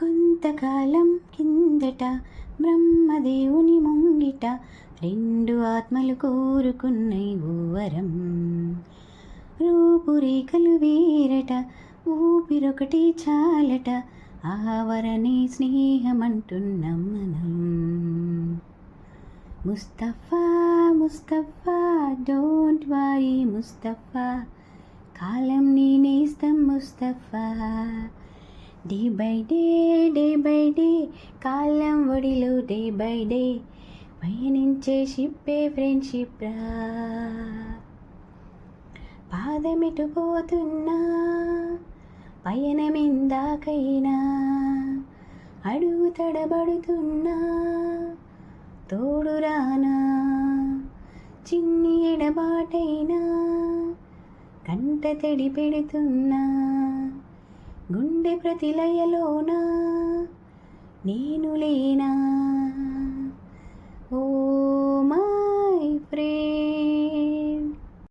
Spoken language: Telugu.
కొంతకాలం కిందట బ్రహ్మదేవుని ముంగిట రెండు ఆత్మలు కోరుకున్నై ఓవరం. రూపురేఖలు వేరట, ఊపిరొకటి చాలట, ఆవరణే స్నేహమంటున్నాం మనం. ముస్తఫా ముస్తఫా డోంట్ వరీ ముస్తఫా, కాలం నీ నేస్తం ముస్తఫా. డే బై డే కాలం ఒడిలో డే బై డే పయనించే షిప్పే ఫ్రెండ్షిప్ రా. పాదమిటు పోతున్నా పయనమెందాకైనా, అడుగు తడబడుతున్నా తోడురానా. చిన్ని ఎడబాటైనా కంట తడి పెడుతున్నా, గుండె ప్రతిలయలోనా నేను లేనా.